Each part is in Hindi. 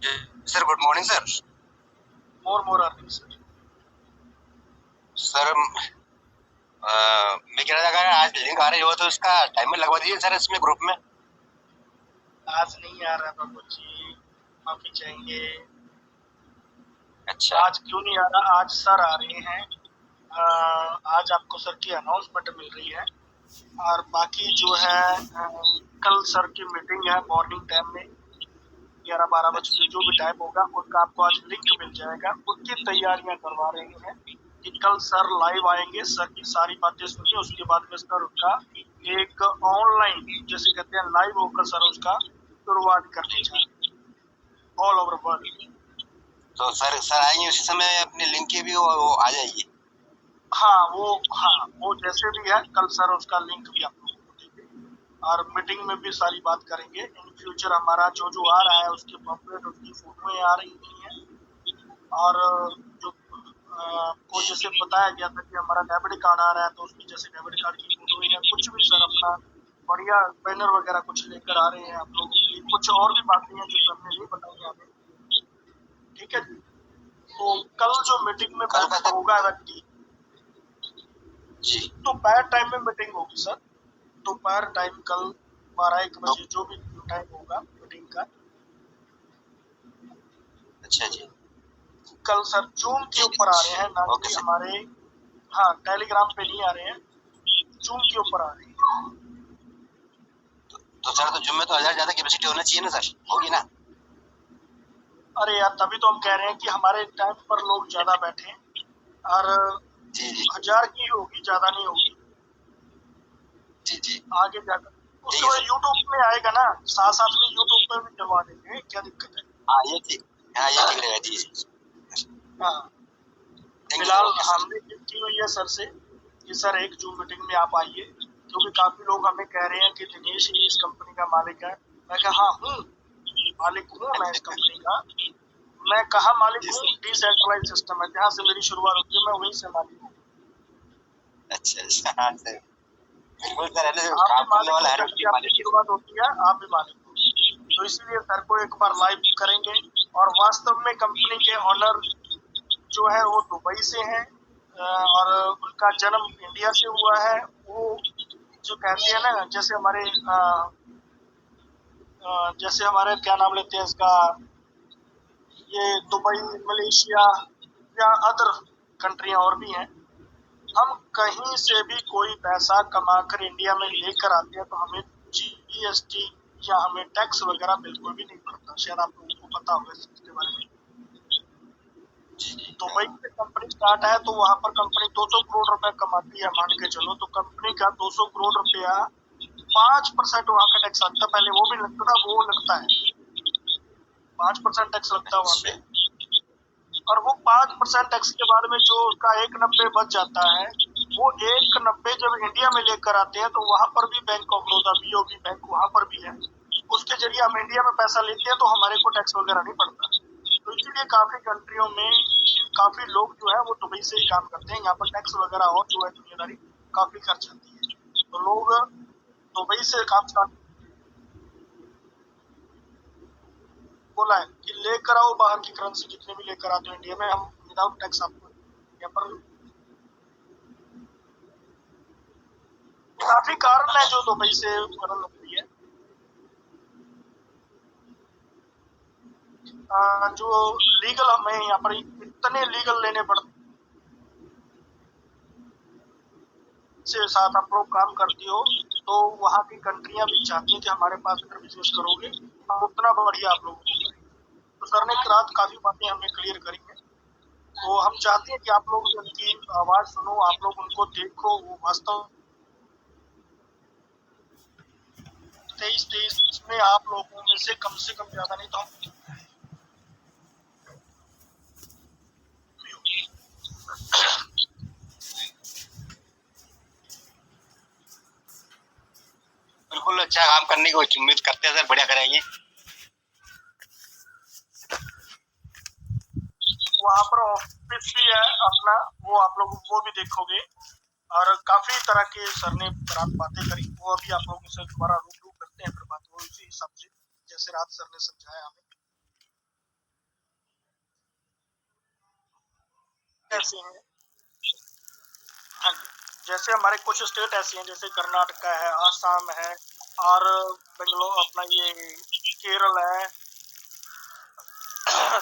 Sir good morning sir. More earning sir. Sir मैं कह रहा था अगर आज लिंक आ रही हो तो इसका टाइमर लगवा दीजिए सर इसमें ग्रुप में। आज नहीं आ रहा बाबू जी, माफी चाहेंगे। अच्छा आज क्यों नहीं आ रहा? आज सर आ रहे हैं। आज आपको सर की अनाउंसमेंट मिल रही है और बाकी जो है कल सर की मीटिंग है मॉर्निंग टाइम में 11-12 बजे जो भी टाइम होगा उनका आपको आज लिंक मिल जाएगा। उनकी तैयारियां करवा रहे हैं कि कल सर लाइव आएंगे, सर की सारी बातें सुनिए, उसके बाद में सर उनका एक ऑनलाइन जैसे कहते हैं लाइव होकर सर उसका शुरुआत करने जा रहे हैं ऑल ओवर वर्ल्ड। तो सर आएंगे उसी समय अपने लिंक की भी वो आ जाएगी। हाँ वो जैसे भी है कल सर उसका लिंक भी आप लोगों को देंगे और मीटिंग में भी सारी बात करेंगे। इन फ्यूचर हमारा जो जो आ रहा है उसके पॉम्पलेट उसकी फोटोएं आ रही हैं और जो को जैसे बताया गया था कि हमारा डेबिट कार्ड आ रहा है तो उसकी जैसे डेबिट कार्ड की फोटो या कुछ भी सर अपना बढ़िया बैनर वगैरह कुछ लेकर आ रहे हैं आप लोगों के लिए। कुछ और भी बातें हैं जो सर ने नहीं बताई हमें। ठीक है जी। तो कल जो मीटिंग में कल का बैठक होगा व्यक्ति जी दोपहर टाइम में मीटिंग होगी सर। दोपहर टाइम कल 12-1 बजे जो भी टाइम होगा मीटिंग का। अच्छा जी कल सर जूम के ठीक ऊपर आ रहे है हैं, ना ओके कि सर। हमारे टेलीग्राम पे नहीं आ रहे हैं, जूम के ऊपर आ रहे हैं। तो सर तो जुम्मे तो 1000 ज्यादा कैपेसिटी होना चाहिए ना सर, होगी ना? अरे यार तभी तो हम कह रहे हैं कि हमारे टाइम पर लोग ज्यादा बैठे और जी जी 1000 की होगी, ज्यादा नहीं होगी। जी जी आगे जाकर ठीक उसके है बाद सर। यूट्यूब में आएगा ना, साथ साथ में यूट्यूब पे भी करवा देंगे, क्या दिक्कत है? हाँ ये ठीक, हाँ ये ठीक रहेगा। जी जी हाँ थैंक यू सर। फिलहाल ओके सर। हमने की हुई है सर से कि सर एक जूम मीटिंग में आप आइए, क्योंकि काफी लोग हमें कह रहे हैं कि दिनेश ही इस कंपनी का मालिक है। मैं कहा हाँ हूँ, मालिक हूँ मैं इस कंपनी का। मैं कहा मालिक जी हूँ, सर। डिसेंट्रलाइज सिस्टम है जहाँ से मेरी शुरुआत होती है, मैं वहीं से मालिक हूँ। अच्छा अच्छा हाँ सर बिल्कुल सर, है ना, आप भी काम करने मालिक हो वाला हर जहाँ व्यक्ति से आपकी मालिक ही शुरुआत होती है, आप भी मालिक हो। तो इसलिए सर को एक बार लाइव करेंगे। और वास्तव में कंपनी के ऑनर जो है वो दुबई से हैं और उनका जन्म इंडिया से हुआ है। वो जो कहते हैं ना जैसे हमारे क्या नाम लेते हैं इसका, ये दुबई, मलेशिया या अदर कंट्रियां और भी हैं। हम कहीं से भी कोई पैसा कमाकर इंडिया में लेकर आते हैं तो हमें जीएसटी या हमें टैक्स वगैरह बिल्कुल भी नहीं पड़ता। शायद आप लोगों को पता होगा इस चीज के बारे में। जी जी दुबई से कंपनी स्टार्ट है तो वहां पर कंपनी 200 करोड़ रुपए कमाती है मान के चलो, तो कंपनी का 200 करोड़ रुपया 5% वहां का टैक्स लगता है। पहले वो भी लगता था, वो लगता है 5% टैक्स लगता है वहां अच्छा पे। और वो 5% टैक्स के बाद में जो उसका 190 बच जाता है, वो 190 जब इंडिया में लेकर आते हैं तो वहां पर भी bank of Baroda BOB bank वहां पर भी है, उसके जरिए हम इंडिया में पैसा लेते हैं तो हमारे को टैक्स वगैरह नहीं पड़ता। तो इसीलिए काफी कंट्रियों में काफी लोग जो है वो दुबई से ही काम करते हैं। यहाँ पर टैक्स वगैरह और जो है दुनियादारी काफी खर्च आती है, तो लोग दुबई से काम स्टार्ट बोला है कि लेकर आओ बाहर की करेंसी जितने भी लेकर आते हो इंडिया में, हम विदाउट टैक्स आपको यहाँ पर। काफी कारण है जो दुबई से वगैरह लगती है। जो लीगल हमें यहाँ पर इतने लीगल लेने पड़ते से साथ आप लोग काम करती हो, तो वहाँ की कंट्रियां भी चाहती हैं कि हमारे पास अगर बिजनेस करोगे हम उतना बढ़िया आप लोगों को करेंगे। तो सर ने रात काफी बातें हमें क्लियर करी हैं। तो हम चाहते हैं कि आप लोग उनकी आवाज सुनो, आप लोग उनको देखो। वो वास्तव 23 में आप लोगों में से कम ज्यादा नहीं तो हम बिल्कुल अच्छा काम करने की उम्मीद करते हैं सर, बढ़िया करेंगे। वहाँ पर ऑफिस भी है अपना, वो आप लोग वो भी देखोगे। और काफी तरह के सर ने रात बातें करी, वो अभी आप लोगों से दोबारा रूबरू करते हैं फिर बात वो उसी हिसाब से जैसे रात सर ने समझाया हमें। ऐसे हैं, हाँ जी, जैसे हमारे कुछ स्टेट ऐसी हैं, जैसे कर्नाटका है, आसाम है और बेंगलोर अपना ये केरल है।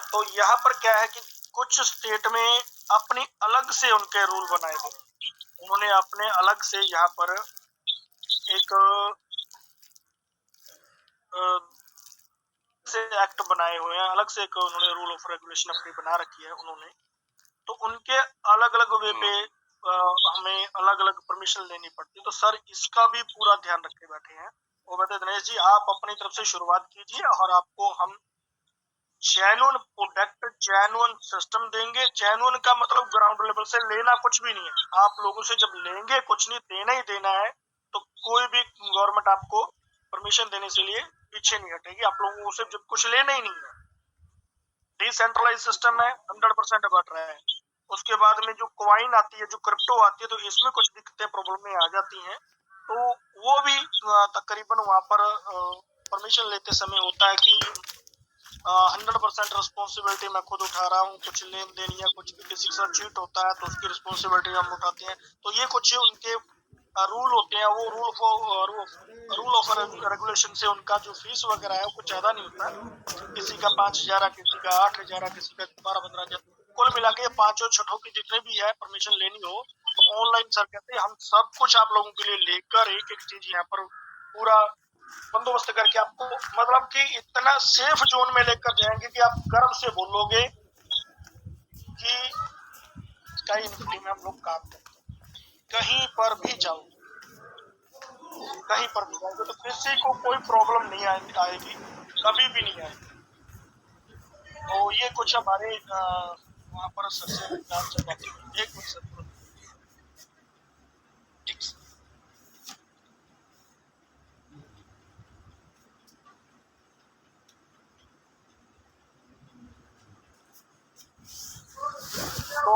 तो यहाँ पर क्या है कि कुछ स्टेट में अपनी अलग से उनके रूल बनाए हुए हैं। उन्होंने अपने अलग से यहाँ पर एक से एक्ट बनाए हुए हैं, अलग से एक उन्होंने रूल ऑफ रेगुलेशन अपनी बना रखी है उन्होंने। तो उनके अलग अलग वे पे हमें अलग अलग परमिशन लेनी पड़ती है। तो सर इसका भी पूरा ध्यान रखे बैठे हैं। वो कहते दिनेश जी आप अपनी तरफ से शुरुआत कीजिए और आपको हम जेन्युइन प्रोडक्ट जेन्युइन सिस्टम देंगे। जेन्युइन का मतलब ग्राउंड लेवल से लेना कुछ भी नहीं है। आप लोगों से जब लेंगे कुछ नहीं, देना ही देना है, तो कोई भी गवर्नमेंट आपको परमिशन देने से लिए पीछे नहीं हटेगी। आप लोगों से जब कुछ लेना ही नहीं है, डिसेंट्रलाइज सिस्टम है, 100% बढ़ रहा है। उसके बाद में जो कॉइन आती है, जो क्रिप्टो आती है, तो इसमें कुछ दिक्कतें प्रॉब्लम में आ जाती हैं। तो वो भी तकरीबन वहां पर परमिशन लेते समय होता है कि 100% रिस्पॉन्सिबिलिटी मैं खुद उठा रहा हूँ। कुछ लेन देन या कुछ भी किसी के साथ चीट होता है तो उसकी रिस्पॉन्सिबिलिटी हम उठाते हैं। तो ये कुछ उनके रूल होते हैं। वो रूल ऑफ रेगुलेशन से उनका जो फीस वगैरह है वो कुछ ज्यादा नहीं होता। किसी का 5,000 है, किसी का 8,000 है, किसी का 12-15,000। कुल मिला के पांचों छठों की जितने भी है परमिशन लेनी हो तो ऑनलाइन सर कहते हैं हम सब कुछ आप लोगों के लिए लेकर एक एक चीज यहाँ पर पूरा बंदोबस्त करके आपको मतलब कि इतना सेफ जोन में लेकर जाएंगे कि आप गर्व से बोलोगे कि स्काई इन्फिनिटी में हम लोग काम करते हैं। कहीं पर भी जाओ, कहीं पर भी जाओगे तो किसी को कोई प्रॉब्लम नहीं आएगी, कभी भी नहीं आएगी। तो ये कुछ हमारे वहाँ पर सबसे विज्ञान से बातें हुई। एक मिनट सर। तो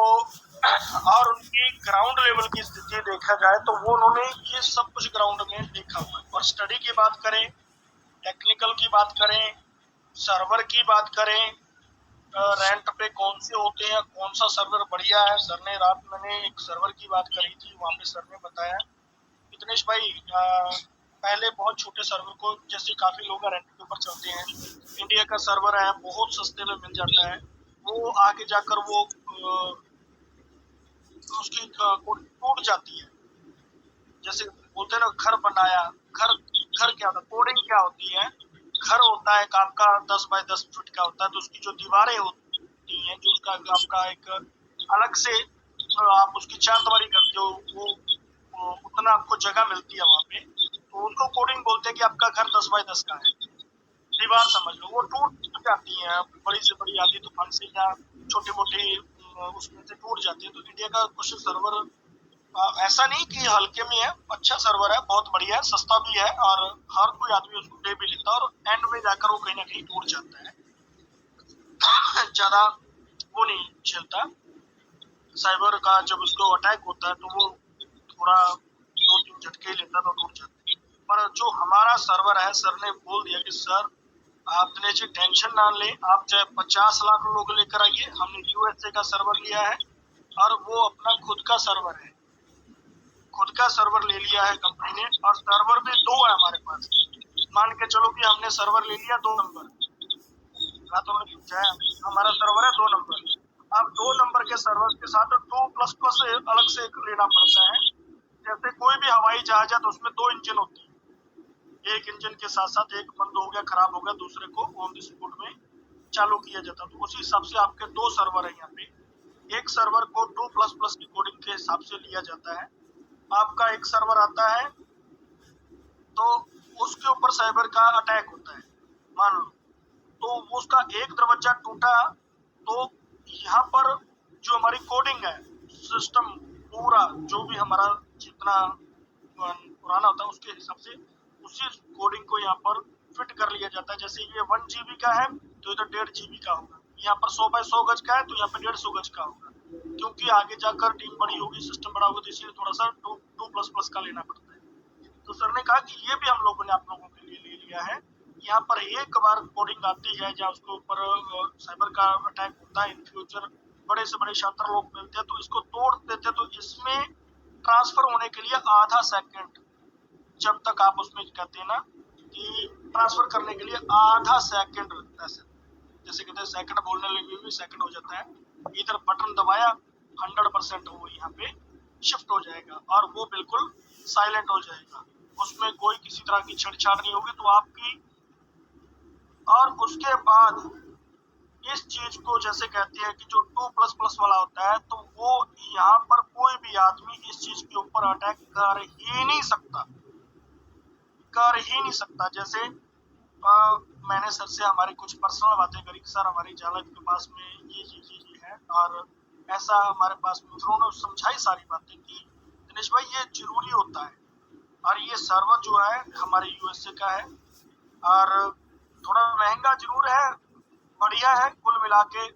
और उनकी ग्राउंड लेवल की स्थिति देखा जाए तो वो उन्होंने ये सब कुछ ग्राउंड में देखा हुआ है। और स्टडी की बात करें, टेक्निकल की बात करें, सर्वर की बात करें, रेंट पे कौन से होते हैं, कौन सा सर्वर बढ़िया है। सर ने रात मैंने एक सर्वर की बात करी थी, वहां पे सर ने बताया दिनेश भाई पहले बहुत छोटे सर्वर को जैसे काफी लोग रेंट के ऊपर चलते हैं, इंडिया का सर्वर है बहुत सस्ते में मिल जाता है। वो आगे जाकर वो उसकी टूट जाती है। जैसे बोलते हैं ना घर बनाया, घर घर क्या होता है, कोडिंग क्या होती है। घर होता है आपका 10 बाय 10 फीट का होता है, तो उसकी जो दीवारें होती हैं, जो उसका आपका एक अलग से आप उसकी चारदीवारी करते हो, वो उतना आपको जगह मिलती है वहां पे, तो उनको कोडिंग बोलते हैं कि आपका घर 10 बाय 10 का है। दीवार समझ लो वो टूट जाती है बड़ी से बड़ी आंधी तूफान से या छोटी मोटी उसमें से टूट जाती है। तो इंडिया का कुछ सर्वर ऐसा नहीं कि हल्के में है, अच्छा सर्वर है, बहुत बढ़िया है, सस्ता भी है और हर कोई आदमी उसको ले भी लेता है और एंड में जाकर वो कहीं ना कहीं टूट जाता है। ज्यादा वो नहीं झेलता। साइबर का जब उसको अटैक होता है तो वो थोड़ा 2-3 झटके लेता है तो टूट जाता है। पर जो हमारा सर्वर है, सर ने बोल दिया कि सर आपने जी टेंशन ना ले, आप चाहे 50 लाख लोग लेकर आइए, हमने यूएसए का सर्वर लिया है और वो अपना खुद का सर्वर है, खुद का सर्वर ले लिया है कंपनी ने। और सर्वर भी 2 है हमारे पास। मान के चलो कि हमने सर्वर ले लिया 2 नंबर, रातों में हमारा सर्वर है 2 नंबर। अब 2 नंबर के सर्वर के साथ 2++ अलग से लेना पड़ता है। जैसे कोई भी हवाई जहाज है तो उसमें 2 इंजन होते हैं, एक इंजन के साथ साथ एक बंद हो गया, खराब हो गया, दूसरे को ऑन द स्पॉट में चालू किया जाता है। तो उसी हिसाब से आपके 2 सर्वर है यहाँ पे। एक सर्वर को 2++ की कोडिंग के हिसाब से लिया जाता है। आपका एक सर्वर आता है तो उसके ऊपर साइबर का अटैक होता है मान लो, तो उसका एक दरवाजा टूटा तो यहाँ पर जो हमारी कोडिंग है, सिस्टम पूरा जो भी हमारा जितना पुराना होता है उसके हिसाब से उसी कोडिंग को यहाँ पर फिट कर लिया जाता है। जैसे ये 1 GB का है तो इधर 1.5 GB का होगा, यहाँ पर 100 बाय 100 गज का है तो यहाँ पर 150 गज का होगा, क्योंकि आगे जाकर टीम बड़ी होगी, सिस्टम बड़ा होगा, तो इसलिए थोड़ा सा 2++ का लेना पड़ता है। तो सर ने कहा कि ये भी हम लोगों ने आप लोगों के लिए ले लिया है। यहाँ पर एक बार कोडिंग आती है जहाँ उसके ऊपर साइबर का अटैक होता है इन फ्यूचर, बड़े से बड़े शटर लोग मिलते हैं, तो इसको तोड़ देते, तो इसमें ट्रांसफर होने के लिए आधा सेकंड, जब तक आप उसमें कहते हैं ना कि ट्रांसफर करने के लिए आधा सेकंड लगता है, जैसे कहते हैं सेकंड बोलने लगे भी सेकंड हो जाता है, इधर बटन दबाया 100% वो यहाँ पे शिफ्ट हो जाएगा और वो बिल्कुल साइलेंट हो जाएगा, उसमें कोई किसी तरह की छेड़छाड़ नहीं होगी। तो आपकी, और उसके बाद इस चीज को जैसे कहते हैं कि जो 2++ वाला होता है, तो वो यहाँ पर कोई भी आदमी इस चीज के ऊपर अटैक कर ही नहीं सकता, कर ही नहीं सकता। जैसे मैंने सर से हमारी कुछ पर्सनल बातें करी, सर हमारी जालत के पास में ये है, और ऐसा हमारे पास में उन्होंने समझाई सारी बातें कि दिनेश भाई ये जरूरी होता है, और ये सर्वर जो है हमारे यूएसए का है, और थोड़ा महंगा जरूर है, बढ़िया है, कुल मिला के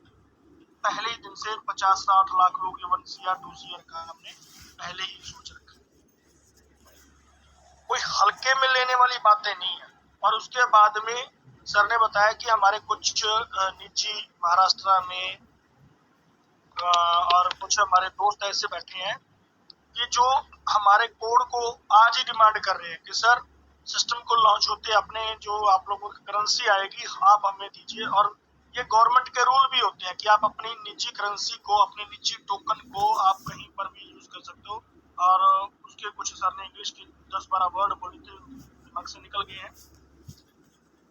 पहले ही दिन से 50-60 लाख लोग ये 1 CR 2 CR का हमने पहले ही सोच रखा, कोई हल्के में लेने वाली बातें नहीं है। और उसके बाद में सर ने बताया कि हमारे कुछ निजी महाराष्ट्र में और कुछ हमारे दोस्त ऐसे बैठे हैं कि जो हमारे कोड को आज ही डिमांड कर रहे हैं कि सर सिस्टम को लॉन्च होते अपने जो आप लोगों की करेंसी आएगी आप हमें दीजिए। और ये गवर्नमेंट के रूल भी होते हैं कि आप अपनी निजी करेंसी को, अपने निजी टोकन को आप कहीं पर भी यूज कर सकते हो। और उसके कुछ सर ने इंग्लिश के 10-12 वर्ड बोले थे, दिमाग से निकल गए हैं,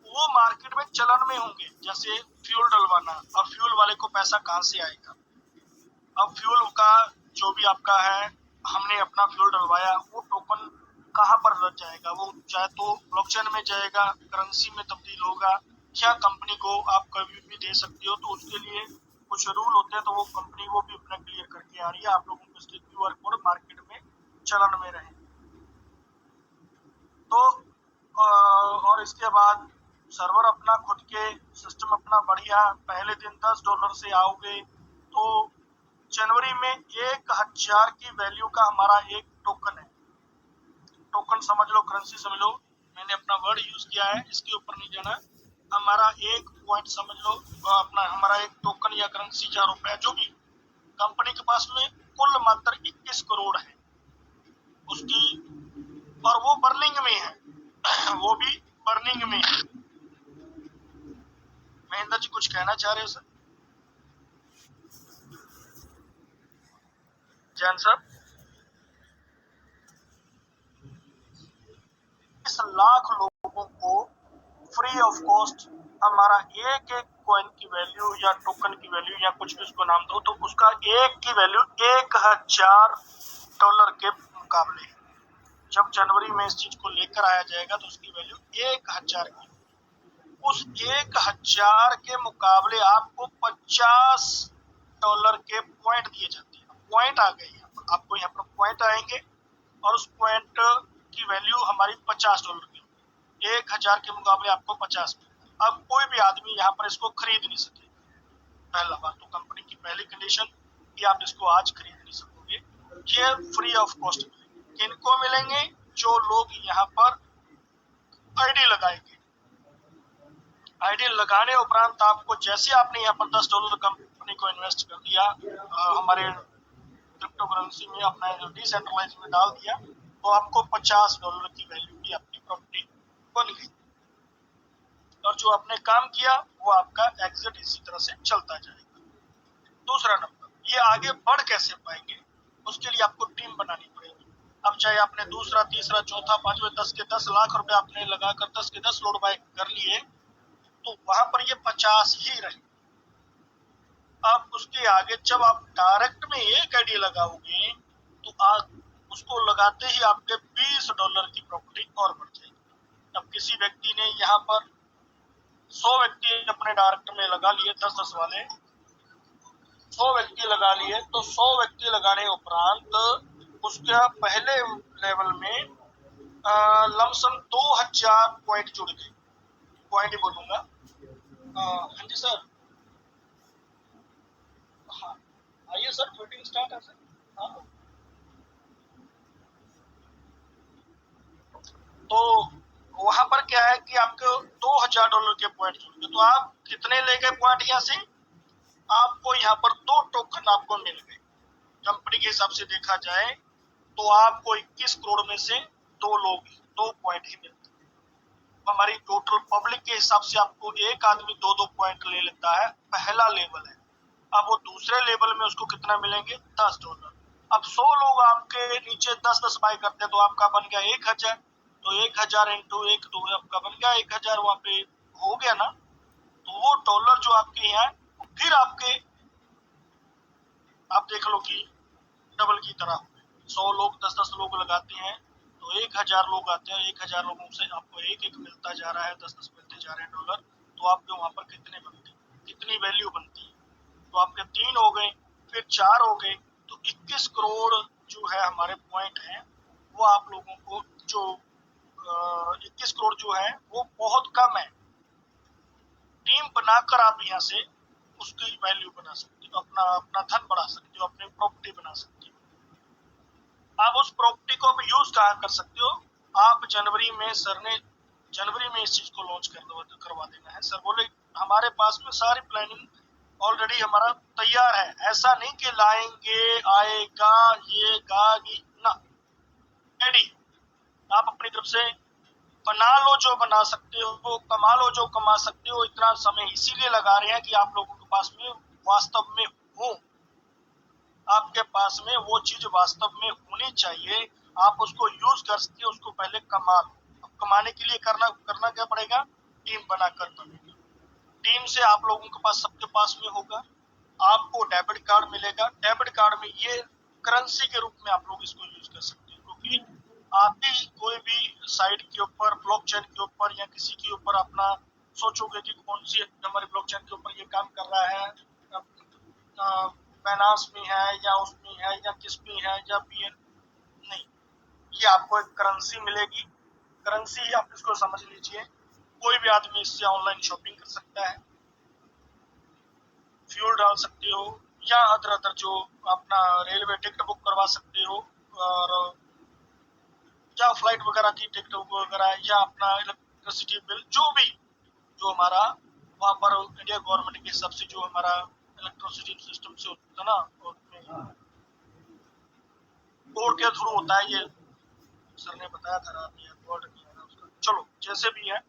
वो मार्केट में चलन में होंगे। जैसे फ्यूल डलवाना, और फ्यूल वाले को पैसा कहाँ से आएगा? अब फ्यूल का जो भी आपका है, हमने अपना फ्यूल डलवाया, वो टोकन कहाँ पर रख जाएगा? वो चाहे तो ब्लॉकचेन में जाएगा, करेंसी में तब्दील होगा, क्या कंपनी को आप कभी भी दे सकते हो। तो उसके लिए कुछ रूल होते हैं, तो वो कंपनी वो भी अपना क्लियर करके आ रही है, आप लोगों को इसके QR कोड मार्केट में चलन में रहे। तो और इसके बाद सर्वर अपना खुद के सिस्टम अपना बढ़िया, पहले दिन $10 से आओगे तो जनवरी में 1000 की वैल्यू का हमारा एक टोकन है, टोकन समझ लो, करेंसी समझ लो, मैंने अपना वर्ड यूज किया है, इसके ऊपर नहीं जाना। हमारा एक पॉइंट समझ लो, अपना हमारा एक टोकन या करेंसी 1000 जो भी कंपनी के पास में कुल मात्र 21 करोड़ है उसकी, और वो बर्निंग में है वो भी बर्निंग में है। महेंद्र जी कुछ कहना चाह रहे हो सर? जैन सर, 20 लाख लोगों को फ्री ऑफ कॉस्ट हमारा एक एक कॉइन की वैल्यू या टोकन की वैल्यू या कुछ भी उसको नाम दो, तो उसका एक की वैल्यू $1000 के मुकाबले, जब जनवरी में इस चीज को लेकर आया जाएगा तो उसकी वैल्यू 1000 की, उस 1000 के मुकाबले आपको $50 के पॉइंट दिए जाते हैं। पॉइंट आ गए यहाँ पर, आपको यहाँ पर पॉइंट आएंगे और उस पॉइंट की वैल्यू हमारी $50 की, 1000 के मुकाबले आपको 50 मिलेगा। अब कोई भी आदमी यहाँ पर इसको खरीद नहीं सके, पहला बात तो कंपनी की पहली कंडीशन कि आप इसको आज खरीद नहीं सकोगे, ये फ्री ऑफ कॉस्ट मिलेंगे। किनको मिलेंगे? जो लोग यहाँ पर आईडी लगाएंगे। आईडी लगाने उपरांत आपको, जैसे आपने यहाँ पर $10 कंपनी को इन्वेस्ट कर दिया हमारे क्रिप्टो करेंसी में, अपना डिसेंट्रलाइज में डाल दिया, तो आपको $50 की वैल्यू की आपकी प्रॉपर्टी बन गई, और जो आपने काम किया वो आपका एग्जिट इसी तरह से चलता जाएगा। दूसरा नंबर, ये आगे बढ़ कैसे पाएंगे, उसके लिए आपको टीम बनानी पड़ेगी। अब चाहे आपने दूसरा, तीसरा, चौथा, पांचवा, 10 के 10 लाख रुपए आपने लगाकर 10 के 10 लोड बाय कर लिए, तो वहां पर ये 50 ही रहे। अब उसके आगे जब आप डायरेक्ट में एक आईडी लगाओगे, तो आप उसको लगाते ही आपके $20 की प्रॉपर्टी और बढ़ जाएगी। अब किसी व्यक्ति ने यहाँ पर 100 व्यक्ति अपने डायरेक्ट में लगा लिए, 10-10 वाले 100 व्यक्ति लगा लिए, तो 100 व्यक्ति लगाने उपरांत उसका पहले लेवल में लमसम 2000 पॉइंट जुड़ गए। पॉइंट ही बोलूंगा। हाँ जी सर, हाँ आइए सर, मीटिंग स्टार्ट है सर। हाँ, तो वहां पर क्या है कि आपको $2000 के पॉइंट जुड़ गए, तो आप कितने ले गए पॉइंट यहाँ से? आपको यहाँ पर 2 टोकन आपको मिल गए। कंपनी के हिसाब से देखा जाए तो आपको 21 करोड़ में से 2 पॉइंट ही मिलते हैं। हमारी टोटल पब्लिक के हिसाब से आपको एक आदमी 2 पॉइंट ले लेता है, पहला लेवल है। अब वो दूसरे लेवल में उसको कितना मिलेंगे? $10। अब 100 लोग आपके नीचे 10-10 बाय करते हैं तो आपका बन गया 1000। तो 1000 इंटू 1 तो आपका बन गया 1000, वहां पे हो गया ना। तो वो डॉलर जो आपके यहाँ है फिर आपके, आप देख लो कि डबल की तरह 100 लोग 10-10 लोग लगाते हैं तो 1000 लोग आते हैं, 1000 लोगों से आपको एक एक मिलता जा रहा है, 10-10 मिलते जा रहे हैं डॉलर। तो आपके वहां पर कितने बनते हैं, कितनी वैल्यू बनती है? तो आपके 3 हो गए, फिर 4 हो गए, तो 21 करोड़ जो है हमारे पॉइंट है वो आप लोगों को जो 21 करोड़ जो है वो बहुत कम है। टीम बनाकर आप यहाँ से उसकी वैल्यू बना सकते हो, अपना अपना धन बढ़ा सकते हो, अपनी प्रॉपर्टी बना सकते हो। आप उस प्रॉपर्टी को अब यूज कहाँ कर सकते हो? आप जनवरी में, सर ने जनवरी में इस चीज को लॉन्च करवा देना है। सर बोले हमारे पास में सारी प्लानिंग ऑलरेडी हमारा तैयार है, ऐसा नहीं कि लाएंगे आएगा ये गागी ना, रेडी। आप अपनी तरफ से बना लो जो बना सकते हो, कमा लो जो कमा सकते हो। इतना समय इसीलिए लगा रहे हैं कि आप लोगों के पास में वास्तव में हो, आपके पास में वो चीज वास्तव में होनी चाहिए, आप उसको यूज कर सकते, उसको पहले कमा लो। अब कमाने के लिए करना करना क्या पड़ेगा? टीम बनाकर बनेगा। टीम से आप लोगों के पास, सबके पास में होगा, आपको डेबिट कार्ड मिलेगा। डेबिट कार्ड में ये करेंसी के रूप में आप लोग इसको यूज कर सकते हो, क्योंकि आप भी कोई भी साइट के ऊपर, ब्लॉकचेन के ऊपर या किसी के ऊपर अपना सोचोगे कि कौन सी हमारे ब्लॉकचेन के ऊपर ये काम कर रहा है, फाइनेंस में है या उसमें है या किस में है या बीएन, नहीं, ये आपको एक करेंसी मिलेगी। करेंसी ही आप इसको समझ लीजिए। कोई भी आदमी इससे ऑनलाइन शॉपिंग कर सकता है, फ्यूल डाल सकते हो, या अदर अदर जो अपना रेलवे टिकट बुक करवा सकते हो, और या फ्लाइट वगैरह की टिकट वगैरह, या अपना इलेक्ट्रिसिटी बिल, जो भी जो हमारा वहाँ पर इंडिया गवर्नमेंट के हिसाब से जो हमारा इलेक्ट्रिसिटी सिस्टम से होता है ना, बोर्ड के थ्रू होता है ये, सर ने बताया था रात में, बोर्ड नहीं है ना उसका, चलो जैसे भी है।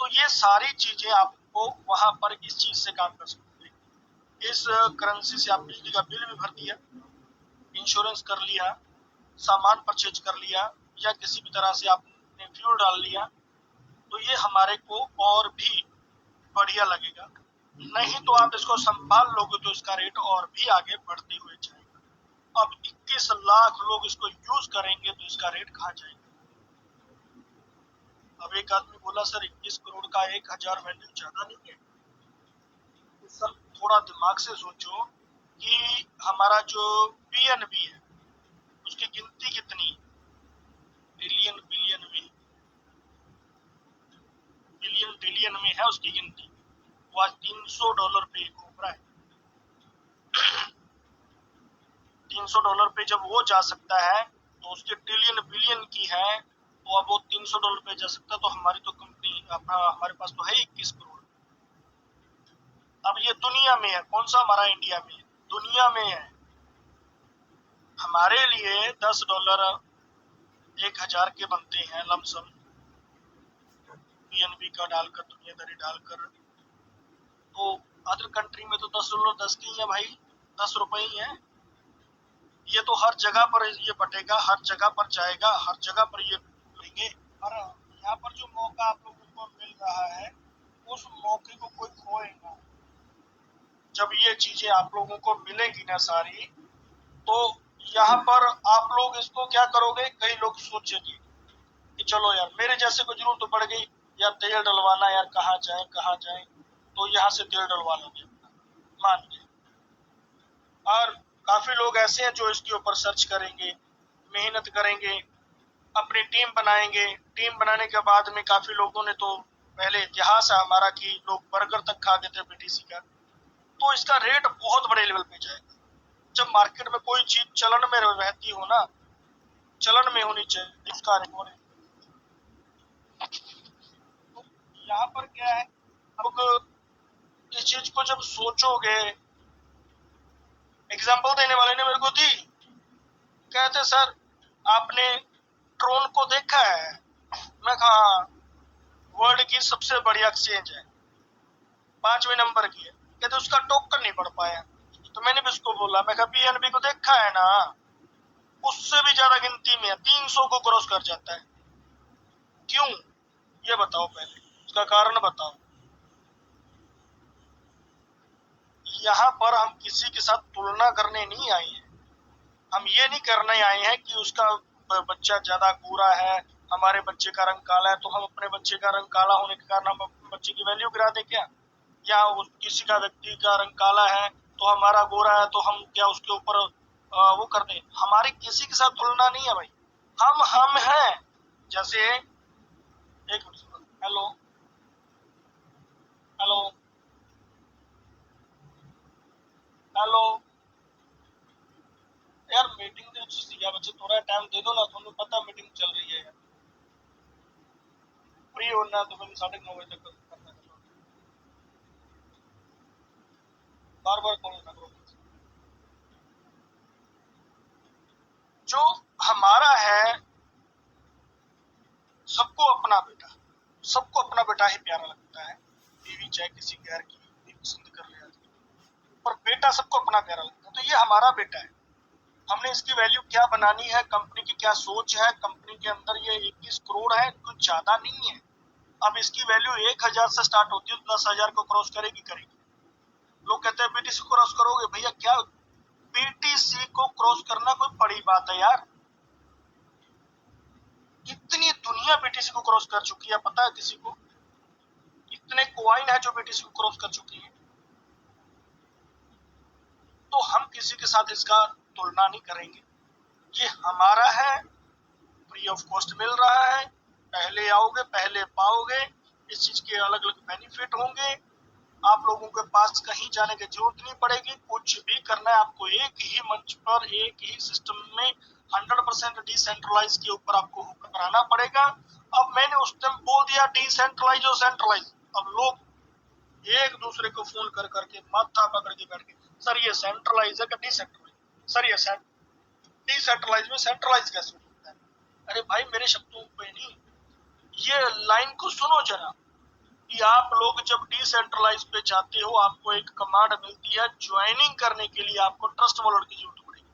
तो ये सारी चीजें आपको वहां पर इस चीज से काम कर सकते हैं। इस करेंसी से आप बिजली का बिल भी भर दिया, इंश्योरेंस कर लिया, सामान परचेज कर लिया, या किसी भी तरह से आपने फ्यूल डाल लिया, तो ये हमारे को और भी बढ़िया लगेगा। नहीं तो आप इसको संभाल लोगे तो इसका रेट और भी आगे बढ़ते हुए जाएगा। अब 21 लाख लोग इसको यूज करेंगे तो इसका रेट कहाँ जाएगा? अब एक आदमी बोला सर 21 करोड़ का 1000 वैल्यू ज्यादा नहीं है? तो सर थोड़ा दिमाग से सोचो कि हमारा जो पीएनबी है उसकी गिनती कितनी है? ट्रिलियन बिलियन में, बिलियन ट्रिलियन में है उसकी गिनती। वो आज $300 पे घूम रहा है। $300 पे जब वो जा सकता है तो उसके ट्रिलियन बिलियन की है, तो अब वो $300 पे जा सकता है, तो हमारी तो कंपनी अपना, हमारे पास तो है 21 करोड़। अब ये दुनिया में है, कौन सा हमारा इंडिया में है, दुनिया में है। हमारे लिए $10 1000 के बनते हैं लमसम, पीएनबी का डालकर, दुनियादारी डालकर। तो अदर कंट्री में तो $10 10 की है भाई, 10 रुपए ही है। ये तो हर जगह पर ये बटेगा, हर जगह पर जाएगा, हर जगह पर ये लेंगे। और यहाँ पर जो मौका आप लोगों को मिल रहा है उस मौके को कोई खोएगा। जब ये चीजें आप लोगों को मिलेगी ना सारी, तो यहाँ पर आप लोग इसको क्या करोगे? कई लोग सोचेंगे कि चलो यार मेरे जैसे को जरूरत तो पड़ गई यार, तेल डलवाना, यार कहाँ जाए कहाँ जाए, तो यहाँ से तेल डलवा लोगे, मान के। और काफी लोग ऐसे हैं जो इसके ऊपर सर्च करेंगे, मेहनत करेंगे, अपनी टीम बनाएंगे। टीम बनाने के बाद में काफी लोगों ने तो, पहले इतिहास है हमारा कि लोग बर्गर तक खा गए थे बीटीसी का, तो इसका रेट बहुत बड़े लेवल पे जाएगा। जब मार्केट में कोई चीज चलन में रहती हो ना, चलन में होनी चाहिए उसका रेट। तो यहाँ पर क्या है, अब इस चीज को जब सोचोगे एग्जाम्पल देने वाले ने मेरे को दी, कहते सर आपने ट्रोन को देखा है? मैं कहा वर्ल्ड की सबसे बड़ी एक्सचेंज है, 5वें नंबर की है। कहते उसका टोकन नहीं बढ़ पाया। तो मैंने भी उसको बोला, मैं कहा बीएनबी को देखा है ना, उससे भी ज्यादा गिनती में है, 300 को क्रॉस कर जाता है। क्यों? ये बताओ, पहले उसका कारण बताओ। यहाँ पर हम किसी के साथ तुलना करने नहीं आए हैं, हम ये नहीं करने आए हैं कि उसका बच्चा ज्यादा गोरा है, हमारे बच्चे का रंग काला है तो हम अपने बच्चे का रंग काला होने के कारण हम अपने बच्चे की वैल्यू गिरा दें क्या? या किसी का व्यक्ति का रंग काला है तो हमारा गोरा है तो हम क्या उसके ऊपर वो कर दें? हमारी किसी के साथ तुलना नहीं है भाई, हम हैं। जैसे एक मिनट, हेलो हेलो हेलो, यार मीटिंग दे दिया बच्चे, थोड़ा टाइम दे दो ना, तुम्हें पता मीटिंग चल रही है यार, फ्री होना तो मैं 9:30 तक करना है, बार बार कॉल ना करो। जो हमारा है, सबको अपना बेटा ही प्यारा लगता है, बीवी चाहे किसी गैर की भी पसंद कर ले आदमी, पर बेटा सबको अपना प्यारा लगता है। तो ये हमारा बेटा है, हमने इसकी वैल्यू क्या बनानी है, कंपनी की क्या सोच है, कंपनी के अंदर ये 21 करोड़ है, कुछ ज्यादा नहीं है। अब इसकी वैल्यू 1000 से स्टार्ट होती है, 10,000 को क्रॉस करेगी करेगी। लोग कहते हैं बीटीसी को क्रॉस करोगे, भैया क्या बीटीसी को क्रॉस करना कोई बड़ी बात है यार? इतनी दुनिया बीटीसी को क्रॉस कर चुकी है, पता है किसी को? इतने क्वाइन है जो बीटीसी को क्रॉस कर चुकी है। तो हम किसी के साथ इसका तुलना नहीं करेंगे, ये हमारा है, फ्री ऑफ कॉस्ट मिल रहा है, पहले आओगे पहले पाओगे, इस चीज के अलग अलग बेनिफिट होंगे, आप लोगों के पास कहीं जाने की जरूरत नहीं पड़ेगी, कुछ भी करना है आपको एक ही मंच पर एक ही सिस्टम में 100% डिसेंट्रलाइज के ऊपर आपको कराना पड़ेगा। अब मैंने उस टाइम बोल दिया डिसेंट्रलाइज और सेंट्रलाइज, अब लोग एक दूसरे को फोन कर करके माथा पकड़ के बैठ के, सर ये सेंट्रलाइज है कि डिसेंट्रलाइज, सर ये डिसेंट्रलाइज में सेंट्रलाइज कैसे होता है? अरे भाई मेरे शब्दों पे नहीं, ये लाइन को सुनो जरा, कि आप लोग जब डिसेंट्रलाइज पे जाते हो आपको एक कमांड मिलती है, ज्वाइनिंग करने के लिए आपको ट्रस्ट वॉलेट की जरूरत पड़ेगी,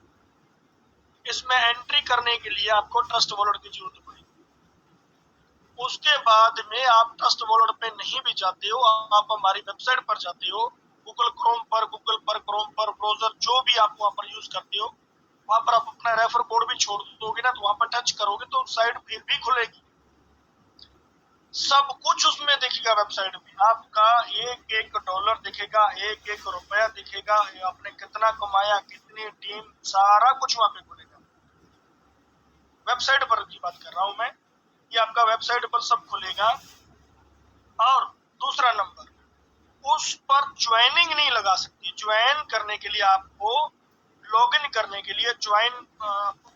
इसमें एंट्री करने के लिए आपको ट्रस्ट वॉलेट की जरूरत पड़ेगी। उसके बाद में आप ट्रस्ट वॉलेट पे नहीं भी जाते हो, आप हमारी वेबसाइट पर जाते हो, गूगल क्रोम पर ब्राउजर जो भी आप वहां पर यूज करते हो, वहां पर आप अपना रेफर कोड भी छोड़ दोगे ना, तो वहां पर टच करोगे तो साइट फिर भी खुलेगी, सब कुछ उसमें दिखेगा। वेबसाइट में आपका एक एक डॉलर दिखेगा, एक एक रुपया दिखेगा, आपने कितना कमाया, कितनी टीम, सारा कुछ वहां पे खुलेगा। वेबसाइट पर की बात कर रहा हूं मैं, ये आपका वेबसाइट पर सब खुलेगा। और दूसरा नंबर, उस पर ज्वाइनिंग नहीं लगा सकती, ज्वाइन करने के लिए आपको, लॉगिन करने के लिए, ज्वाइन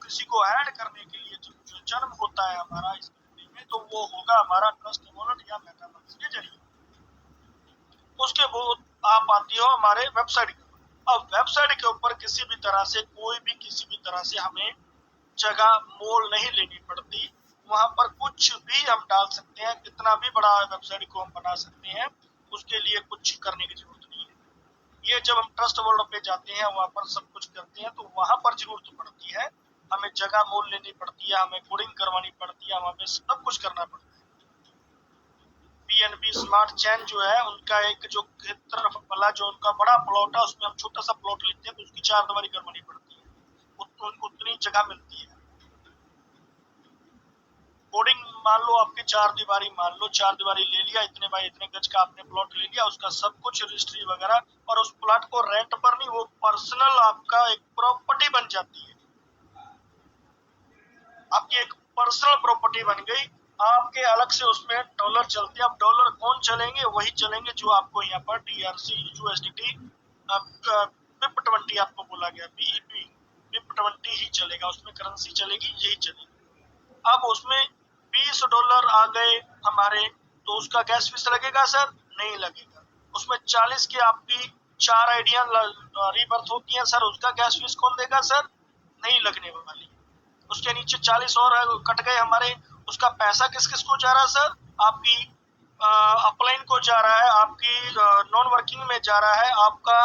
किसी को ऐड करने के लिए जो जन्म होता है हमारा इस कंपनी में, तो वो होगा हमारा ट्रस्ट वॉलेट या मेटावर्स के जरिए। उसके वो आप आती हो हमारे वेबसाइट के ऊपर। अब वेबसाइट के ऊपर किसी भी तरह से कोई भी किसी भी तरह से हमें जगह मोल नहीं लेनी पड़ती, वहां पर कुछ भी हम डाल सकते हैं, कितना भी बड़ा वेबसाइट को हम बना सकते हैं, उसके लिए कुछ करने की जरूरत नहीं है। ये जब हम ट्रस्ट वर्ल्ड पे जाते हैं वहां पर सब कुछ करते हैं, तो वहां पर जरूरत पड़ती है, हमें जगह मोल लेनी पड़ती है, हमें कोडिंग करवानी पड़ती है, वहां पे सब कुछ करना पड़ता है। पीएनबी स्मार्ट चैन जो है उनका एक जो तरफ वाला जो उनका बड़ा प्लॉट है, उसमें हम छोटा सा प्लॉट लेते हैं तो उसकी 4 दीवारी करवानी पड़ती है, उतनी जगह मिलती है। कोडिंग मान लो आपकी 4 दीवारी, मान लो 4 दीवारी ले लिया, इतने बाय इतने गज का आपने प्लॉट ले लिया, उसका सब कुछ रजिस्ट्री वगैरह, और उस प्लॉट को रेंट पर नहीं, वो पर्सनल आपका एक प्रॉपर्टी बन जाती है, आपकी एक पर्सनल प्रॉपर्टी बन गई। आपके अलग से उसमें डॉलर चलते हैं, अब डॉलर कौन चलेंगे? वही चलेंगे जो आपको यहाँ पर DRC USDT BIP20 आपको बोला गया, BEP BIP20 ही चलेगा, उसमें करेंसी चलेगी, यही चलेगी। अब उसमें $20 आ गए हमारे, तो उसका गैस फीस लगेगा सर? नहीं लगेगा। उसमें 40 की आपकी 4 आईडियां रीबर्थ होती हैं सर, उसका गैस फीस कौन देगा सर? नहीं लगने वाली। उसके नीचे 40 और कट गए हमारे, उसका पैसा किस किस को जा रहा है सर? आपकी अपलाइन को जा रहा है, आपकी नॉन वर्किंग में जा रहा है, आपका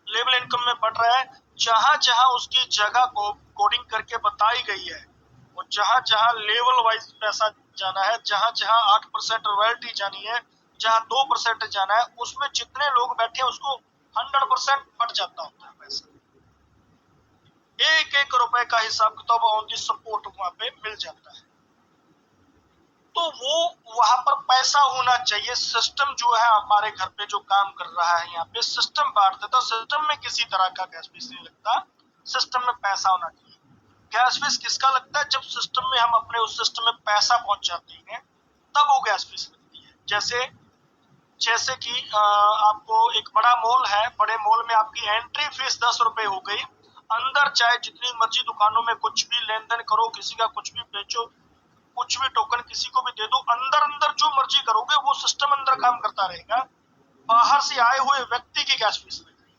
लेवल इनकम में बढ़ रहा है। जहां जहां उसकी जगह को कोडिंग करके बताई गई है और जहां जहां लेवल वाइज पैसा जाना है, जहां जहां 8% रॉयल्टी जानी है, जहां 2% जाना है, उसमें जितने लोग बैठे हैं उसको 100% बढ़ जाता होता है पैसा। एक एक रुपए का हिसाब किताब ऑन दी सपोर्ट वहां पे मिल जाता है। तो वो वहां पर पैसा होना चाहिए। सिस्टम जो है हमारे घर पे जो काम कर रहा है, यहाँ पे सिस्टम बांट देता, सिस्टम में किसी तरह का गैस फीस नहीं लगता, सिस्टम में पैसा होना चाहिए। गैस फीस किसका लगता है? जब सिस्टम में हम अपने उस सिस्टम में पैसा पहुंचाते हैं तब वो गैस फीस लगती है। जैसे जैसे कि आपको एक बड़ा मॉल है, बड़े मॉल में आपकी एंट्री फीस 10 रुपए हो गई। अंदर चाहे जितनी मर्जी दुकानों में कुछ भी लेन देन करो, किसी का कुछ भी बेचो, कुछ भी टोकन किसी को भी दे दो, अंदर अंदर जो मर्जी करोगे वो सिस्टम अंदर काम करता रहेगा। बाहर से आए हुए व्यक्ति की गैस फीस लगेगी।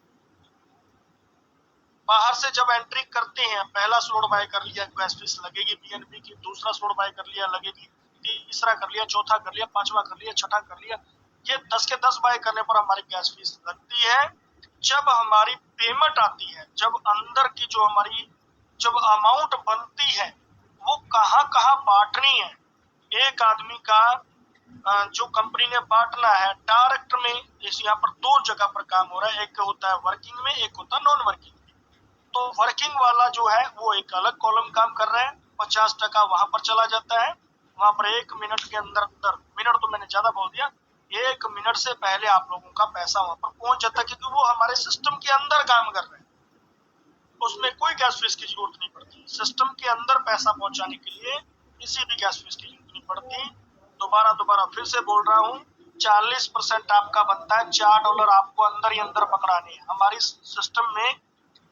बाहर से जब एंट्री करते हैं, पहला स्लॉट बाय कर लिया, गैस फीस लगेगी बीएनबी की। दूसरा स्लॉट बाय कर लिया, लगेगी। तीसरा कर लिया, चौथा कर लिया, पांचवा कर लिया, छठा कर लिया। ये 10 के 10 बाय करने पर हमारी गैस फीस लगती है। जब हमारी पेमेंट आती है, जब अंदर की जो हमारी जब अमाउंट बनती है, वो कहाँ कहाँ बांटनी है, एक आदमी का जो कंपनी ने बांटना है डायरेक्ट में। इस यहाँ पर 2 जगह पर काम हो रहा है, एक होता है वर्किंग में, एक होता है नॉन वर्किंग में। तो वर्किंग वाला जो है वो एक अलग कॉलम काम कर रहे हैं, 50% वहां पर चला जाता है। वहां पर 1 मिनट के अंदर अंदर, मिनट तो मैंने ज्यादा बोल दिया, 1 मिनट से पहले आप लोगों का पैसा वहां पर पहुंच जाता है, क्योंकि वो हमारे सिस्टम के अंदर काम कर रहे हैं। उसमें कोई गैस फीस की जरूरत नहीं पड़ती। सिस्टम के अंदर पैसा पहुंचाने के लिए किसी भी गैस फीस की जरूरत नहीं पड़ती। दोबारा फिर से बोल रहा हूँ, 40% आपका बनता है, $4 आपको अंदर ही अंदर पकड़ाने हैं। हमारी सिस्टम में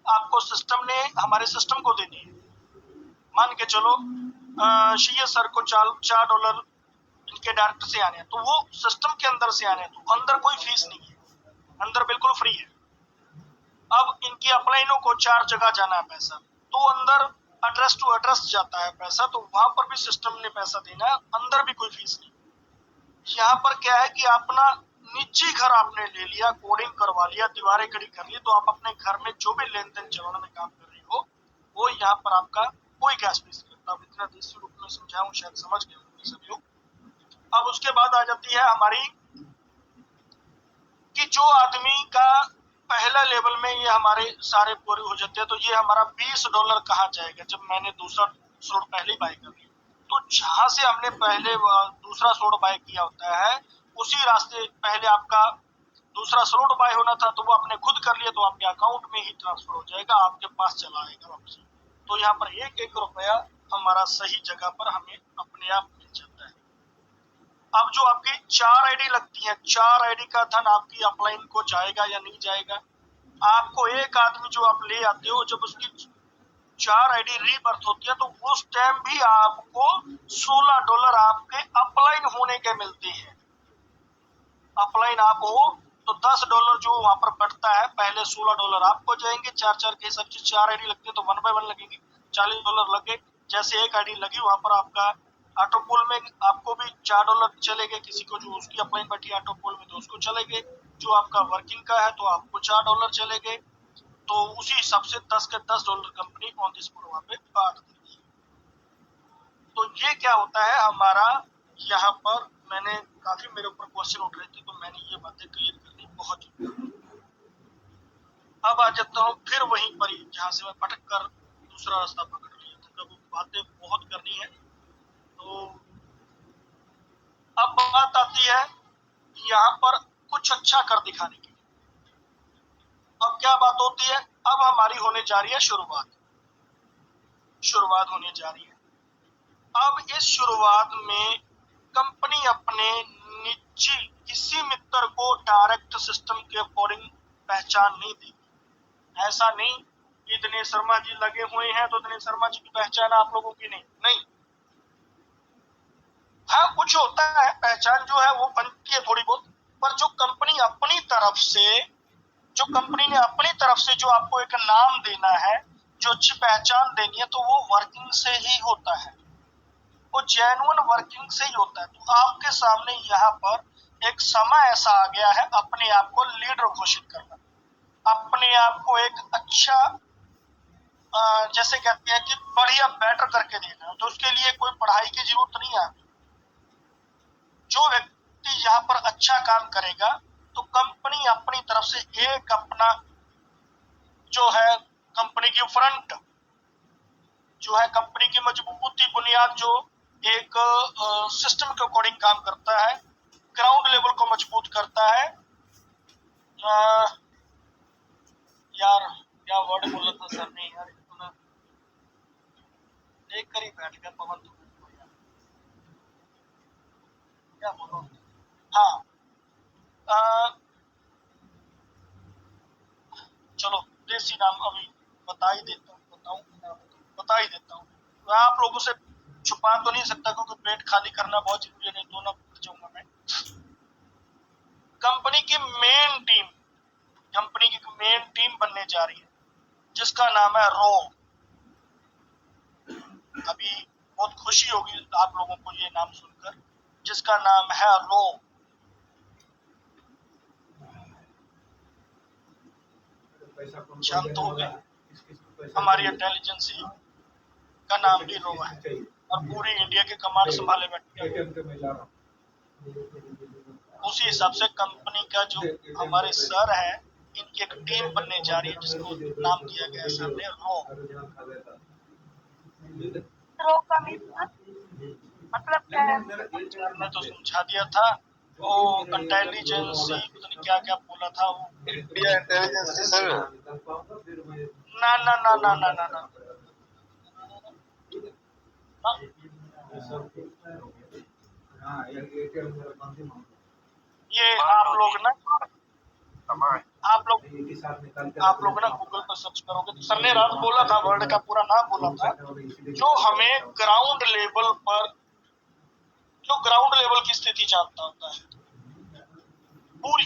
आपको सिस्टम ने हमारे सिस्टम को देनी है। मान के चलो शीए सर को $4 इनके डायरेक्ट से आने हैं, तो वो सिस्टम के अंदर से आने हैं, तो अंदर कोई फीस नहीं है, अंदर बिल्कुल फ्री है। अब इनकी अपलाइनों को 4 जगह जाना है पैसा, तो अंदर एड्रेस टू एड्रेस जाता है पैसा, तो वहां पर भी सिस्टम ने पैसा देना है, अंदर भी कोई फीस नहीं। यहाँ पर क्या है कि अपना निजी घर आपने ले लिया, कोडिंग करवा लिया, दीवारें खड़ी कर ली, तो आप अपने घर में जो भी लेन देन चलन में काम कर रही हो, वो यहाँ पर आपका कोई गैस फीस नहीं लगता। अब इतना देसी रूप में समझाऊं, शायद समझ गए होंगे सभी लोग। अब उसके बाद आ जाती है हमारी कि जो आदमी का पहला लेवल में ये हमारे सारे पूरे हो जाते हैं, तो ये हमारा $20 कहाँ जाएगा? जब मैंने दूसरा स्लॉट पहले बाय कर लिया, तो जहां से हमने पहले दूसरा स्लॉट बाय किया होता है, उसी रास्ते पहले आपका दूसरा स्लॉट बाय होना था, तो वो आपने खुद कर लिया, तो आपके अकाउंट में ही ट्रांसफर हो जाएगा, आपके पास चला आएगा वापस। तो यहाँ पर एक एक रुपया हमारा सही जगह पर हमें अपने आप मिल जाता है। अब जो आपकी 4 आईडी लगती है, 4 आईडी का धन आपकी अपलाइन को जाएगा या नहीं जाएगा? आपको एक आदमी जो आप ले आते हो, जब उसकी 4 आईडी रीबर्थ होती है, तो उस टाइम भी आपको $16 आपके अपलाइन होने के मिलते हैं। अपलाइन आप हो तो $10 जो वहां पर बढ़ता है, पहले $16 आपको जाएंगे। 4 के हिसाब से 4 आईडी लगती है, तो 1 बाय 1 लगेगी, $40 लगे। जैसे एक आईडी लगी, वहां पर आपका ऑटो पोल में आपको भी $4 चले गए। किसी को जो उसकी अपलाइन बैठी ऑटो पोल में, तो उसको चले गए। जो आपका वर्किंग का है, तो आपको $4 चले गए। तो उसी हिसाब से 10 के $10 कंपनी ऑन द स्पॉट वहां पे बांट देती है। तो ये क्या होता है हमारा, यहाँ पर मैंने काफी मेरे ऊपर क्वेश्चन उठ रहे थे, तो मैंने ये बातें क्लियर कर दी बहुत जरूरी। अब आ जाता हूँ फिर वहीं पर ही जहाँ से मैं भटक कर दूसरा रास्ता पकड़ लिया था, जब बातें बहुत करनी है। तो अब बात आती है यहाँ पर कुछ अच्छा कर दिखाने की। अब क्या बात होती है, अब हमारी होने जा रही है शुरुआत होने जा रही है। अब इस शुरुआत में कंपनी अपने निजी किसी मित्र को डायरेक्ट सिस्टम के अकॉर्डिंग पहचान नहीं देगी। ऐसा नहीं कि दिनेश शर्मा जी लगे हुए हैं तो दिनेश शर्मा जी की पहचान आप लोगों की नहीं। हाँ, कुछ होता है, पहचान जो है वो बनती है थोड़ी बहुत, पर जो कंपनी अपनी तरफ से जो कंपनी ने अपनी तरफ से जो आपको एक नाम देना है, जो अच्छी पहचान देनी है, तो वो वर्किंग से ही होता है, वो जेन्युइन वर्किंग से ही होता है। तो आपके सामने यहाँ पर एक समय ऐसा आ गया है अपने आप को लीडर घोषित करना, अपने आप को एक अच्छा जैसे कहते हैं कि बढ़िया बेटर करके देना। तो उसके लिए कोई पढ़ाई की जरूरत नहीं है। जो व्यक्ति यहाँ पर अच्छा काम करेगा तो कंपनी अपनी तरफ से एक अपना जो है कंपनी की फ्रंट जो है, कंपनी की मजबूती बुनियाद जो एक सिस्टम के अकॉर्डिंग काम करता है, ग्राउंड लेवल को मजबूत करता है। यार क्या वर्ड बोला था सर ने यार, इतना देख कर ही बैठ गया पवन। तो क्या बोलो। हाँ चलो देसी नाम अभी बता ही देता हूँ, बता ही देता हूँ। मैं आप लोगों से छुपा तो नहीं सकता क्योंकि पेट खाली करना बहुत जरूरी है, नहीं तो ना भूल जाऊंगा मैं। कंपनी की मेन टीम बनने जा रही है जिसका नाम है रो। अभी बहुत खुशी होगी आप लोगों को ये नाम सुनकर, जिसका नाम है रो। शांत हो गए। हमारी इंटेलिजेंसी का नाम भी रो है और पूरी इंडिया की कमांड संभाले बैठे हैं। उसी हिसाब से कंपनी का जो हमारे सर है, इनकी एक टीम बनने जा रही है जिसको नाम दिया गया सर ने रो। रो का मतलब क्या है? मैंने तो समझा दिया था। वो इंटेलिजेंसी पता नहीं क्या क्या बोला था वो। India intelligence sir. ना ना ना ना ना ना ना ये आप लोग ना गूगल पर सर्च करोगे तो सर ने रात बोला था, वर्ड का पूरा नाम बोला था, जो हमें ग्राउंड लेवल पर जो ग्राउंड लेवल की स्थिति जानता होता है पूरी,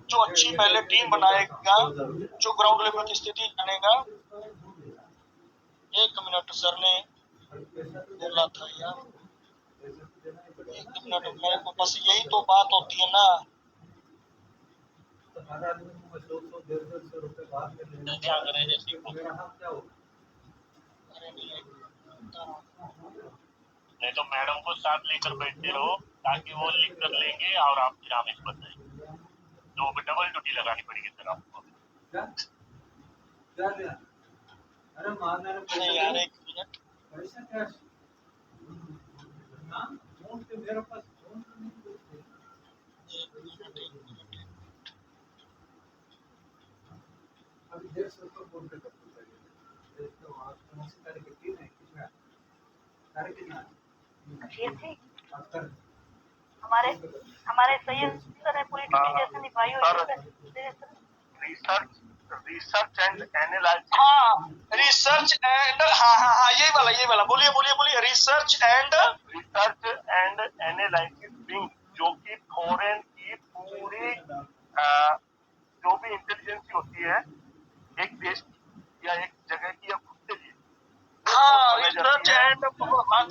जो अच्छी पहले टीम बनाएगा, जो ग्राउंड लेवल की स्थिति जानेगा। एक मिनट सर ने बोला था यार, एक मिनट, मेरे को बस यही तो बात होती है ना। क्या करें जैसे नहीं तो मैडम को साथ लेकर बैठते रहो ताकि वो लिख कर लेंगे और आप फिर आमिष बन जाएंगे, तो डबल ड्यूटी लगानी पड़ेगी सर आपको। नहीं यार एक मिनट, हमारे हमारे सही सर है, पूरी ड्यूटी जैसे निभाई हुई है। Research and analysis. हाँ रिसर्च एंड, हाँ यही वाला बोलिए बोलिए बोलिए। रिसर्च एंड एनालिसिस विंग, जो कि फॉरेन की पूरी जो भी इंटेलिजेंसी होती है एक देश या एक जगह की या खुद के लिए। हाँ रिसर्च एंड,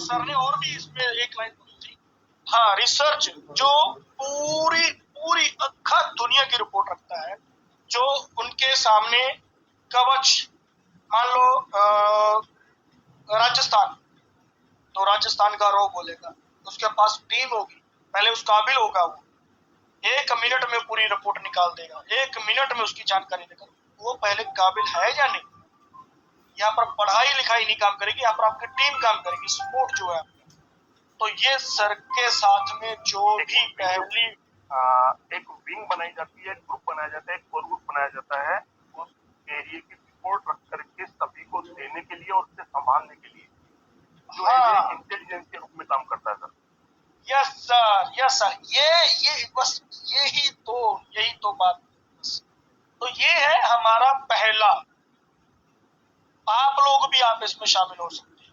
सर ने और भी इसमें एक लाइन बोली थी। हाँ रिसर्च जो पूरी पूरी अखा दुनिया की रिपोर्ट रखता है, जो उनके सामने कवच, मान लो राजस्थान, तो राजस्थान का रो बोलेगा, उसके पास टीम होगी, पहले उस काबिल होगा, वो 1 मिनट में पूरी रिपोर्ट निकाल देगा, 1 मिनट में उसकी जानकारी देगा। वो पहले काबिल है या नहीं। यहाँ पर पढ़ाई लिखाई नहीं काम करेगी, यहाँ पर आपकी टीम काम करेगी, सपोर्ट जो है। तो ये सर के साथ में जो भी पहली एक विंग बनाई जाती है, ग्रुप बनाया जाता है, एक कोर ग्रुप बनाया जाता है उस एरिया की रिपोर्ट रख करके सभी को देने के लिए और उससे संभालने के लिए, जो इंटेलिजेंस के रूप में काम करता है सर। यस सर, ये बस यही तो बात। तो ये है हमारा पहला। आप लोग भी आप इसमें शामिल हो सकते हैं,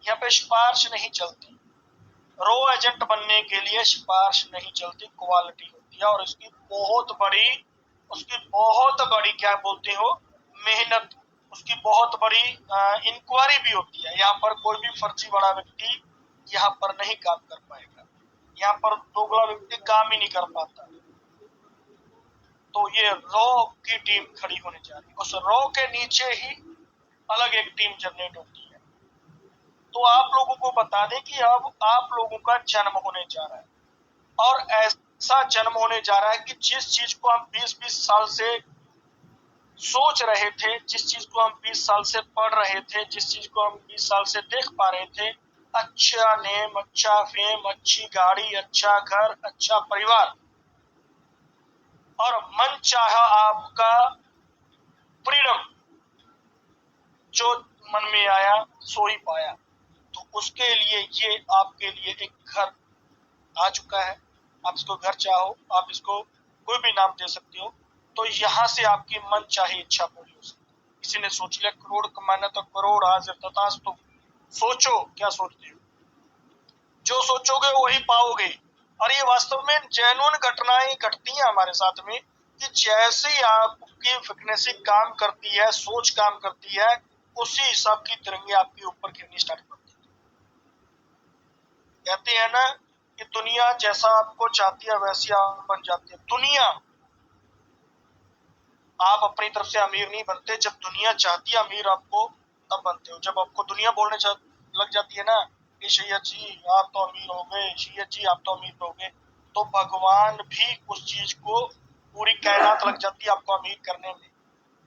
यहाँ पे सिफारिश नहीं चलती। रो एजेंट बनने के लिए सिफारिश नहीं चलती, क्वालिटी होती है और इसकी बहुत बड़ी उसकी बहुत बड़ी क्या बोलते हो मेहनत, उसकी बहुत बड़ी इंक्वायरी भी होती है। यहाँ पर कोई भी फर्जी बड़ा व्यक्ति यहाँ पर नहीं काम कर पाएगा, यहाँ पर दोगला व्यक्ति काम ही नहीं कर पाता। तो ये रॉ की टीम खड़ी होने जा रही है, उस रॉ के नीचे ही अलग एक टीम जनरेट होती है। तो आप लोगों को बता दें कि अब आप लोगों का जन्म होने जा रहा है, और ऐसा जन्म होने जा रहा है कि जिस चीज को हम 20-20 साल से सोच रहे थे, जिस चीज को हम 20 साल से पढ़ रहे थे, जिस चीज को हम 20 साल से देख पा रहे थे, अच्छा नेम, अच्छा फेम, अच्छी गाड़ी, अच्छा घर, अच्छा परिवार, और मन चाहा आपका फ्रीडम, जो मन में आया सो ही पाया। तो उसके लिए ये आपके लिए एक घर आ चुका है। आप इसको घर चाहो, आप इसको कोई भी नाम दे सकते हो। तो यहाँ से आपकी मन चाहे इच्छा पूरी हो सकती है। किसी ने सोच लिया करोड़ कमाना, तो करोड़ हाजिर तताश। तो सोचो क्या सोचते हो, जो सोचोगे वही पाओगे। और ये वास्तव में जेन्युइन घटनाएं घटती हैं हमारे साथ में, कि जैसे ही आपकी फ्रीक्वेंसी काम करती है, सोच काम करती है, उसी हिसाब की तिरंगे आपके ऊपर गिरनी स्टार्ट करती है। कहते हैं ना कि दुनिया जैसा आपको चाहती है वैसी आप बन जाती है। दुनिया, आप अपनी तरफ से अमीर नहीं बनते, जब दुनिया चाहती है अमीर आपको तब बनते हो। जब आपको दुनिया बोलने लग जाती है ना कि सैयद जी आप तो अमीर हो गए, सैयद जी आप तो अमीर हो गए, तो भगवान भी उस चीज को, पूरी कायनात लग जाती है आपको अमीर करने में।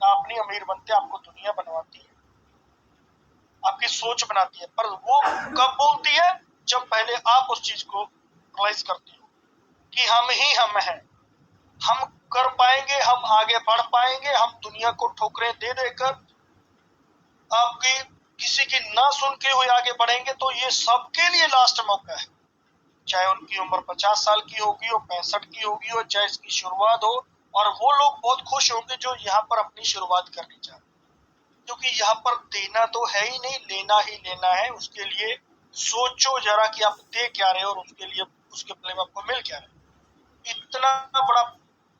आप नहीं अमीर बनते, आपको दुनिया बनवाती है, आपकी सोच बनाती है। पर वो कब बोलती है, जब पहले आप उस चीज को रियलाइज करते हो कि हम ही हम हैं, हम कर पाएंगे, हम आगे बढ़ पाएंगे, हम दुनिया को ठोकरें दे देकर आपकी किसी की ना सुन के हुए आगे बढ़ेंगे। तो ये सबके लिए लास्ट मौका है, चाहे उनकी उम्र 50 साल की होगी हो, 65 की होगी हो, चाहे इसकी शुरुआत हो। और वो लोग बहुत खुश होंगे जो यहाँ पर अपनी शुरुआत करनी चाहते, क्योंकि यहाँ पर देना तो है ही नहीं, लेना ही लेना है। उसके लिए सोचो जरा कि आप दे क्या रहे हो, और उसके लिए, उसके बदले में आपको मिल क्या रहा है। इतना बड़ा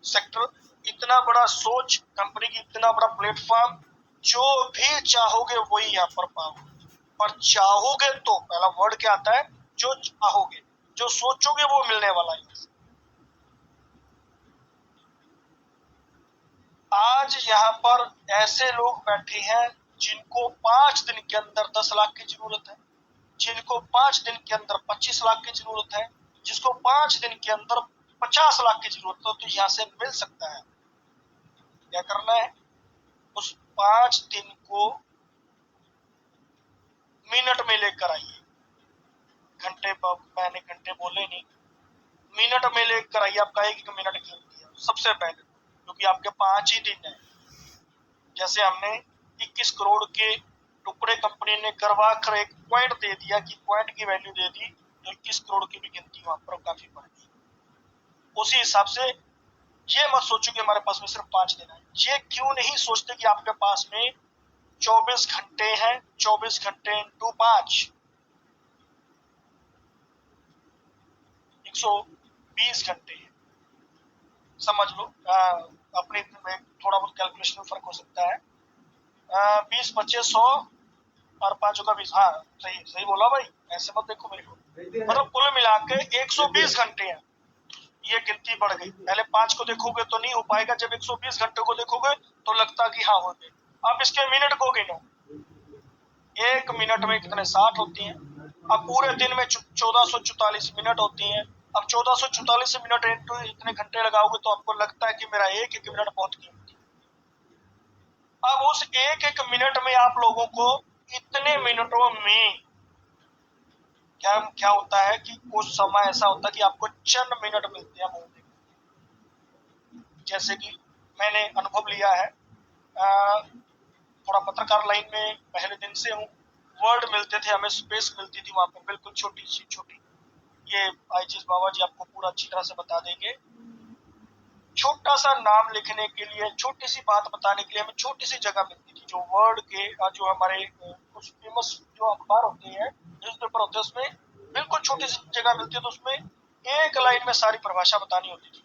सेक्टर, इतना बड़ा सोच, कंपनी की इतना बड़ा प्लेटफॉर्म, जो भी चाहोगे वही यहाँ पर पाओगे। पर चाहोगे तो पहला वर्ड क्या आता है, जो चाहोगे, जो सोचोगे वो मिलने वाला है। आज यहाँ पर ऐसे लोग बैठे हैं जिनको 5 दिन के अंदर 10 लाख की जरूरत है, जिनको 5 दिन के अंदर 25 लाख की जरूरत है, जिसको 5 दिन के अंदर 50 लाख की जरूरत है। तो यहाँ से मिल सकता है। क्या करना है, उस 5 दिन को मिनट में लेकर आइए। घंटे, मैंने घंटे बोले नहीं, मिनट में लेकर आइए। आपका एक मिनट कीमती है सबसे पहले, क्योंकि आपके 5 ही दिन है। जैसे हमने 21 करोड़ के टुकड़े कंपनी ने करवा कर एक पॉइंट दे दिया, कि पॉइंट की वैल्यू दे दी, तो 21 करोड़ की भी गिनती वहां पर काफी बढ़ गई। उसी हिसाब से ये मत सोचो कि हमारे पास में सिर्फ 5 दिन है। ये क्यों नहीं सोचते कि आपके पास में 24 घंटे हैं, 24 घंटे इंटू 5, 120 घंटे है। समझ लो, अपने थोड़ा बहुत कैलकुलेशन में फर्क हो सकता है। 20 25 100 और 5 का 20, हाँ सही सही बोला भाई, ऐसे मत देखो मेरे को। मतलब कुल मिला के 120 घंटे हैं। ये गिनती बढ़ गई। पहले 5 को देखोगे तो नहीं हो पाएगा, जब 120 घंटे को देखोगे तो लगता कि हाँ हो गए। अब इसके मिनट को गिनो, 1 मिनट में कितने 60 होती हैं। अब पूरे दिन में 1444 मिनट होती हैं। अब 1444 मिनट इंटू इतने घंटे लगाओगे तो आपको लगता है कि मेरा एक एक मिनट बहुत कीमती है। अब उस एक एक मिनट में आप लोगों को इतने मिनटों में क्या क्या होता है कि कुछ समय ऐसा होता है कि आपको चंद मिनट मिलते हैं बोलने के। जैसे कि मैंने अनुभव लिया है, थोड़ा पत्रकार लाइन में पहले दिन से हूँ। वर्ड मिलते थे हमें, स्पेस मिलती थी वहां पर, बिल्कुल छोटी सी छोटी। ये आईजीएस बाबा जी आपको पूरा अच्छी तरह से बता देंगे। छोटा सा नाम लिखने के लिए, छोटी सी बात बताने के लिए हमें छोटी सी जगह मिलती थी। जो वर्ड के, जो हमारे कुछ फेमस जो अखबार होते हैं, न्यूज़पेपर होते हैं, उसमें बिल्कुल छोटी सी जगह मिलती है, तो उसमें एक लाइन में सारी परिभाषा बतानी होती थी।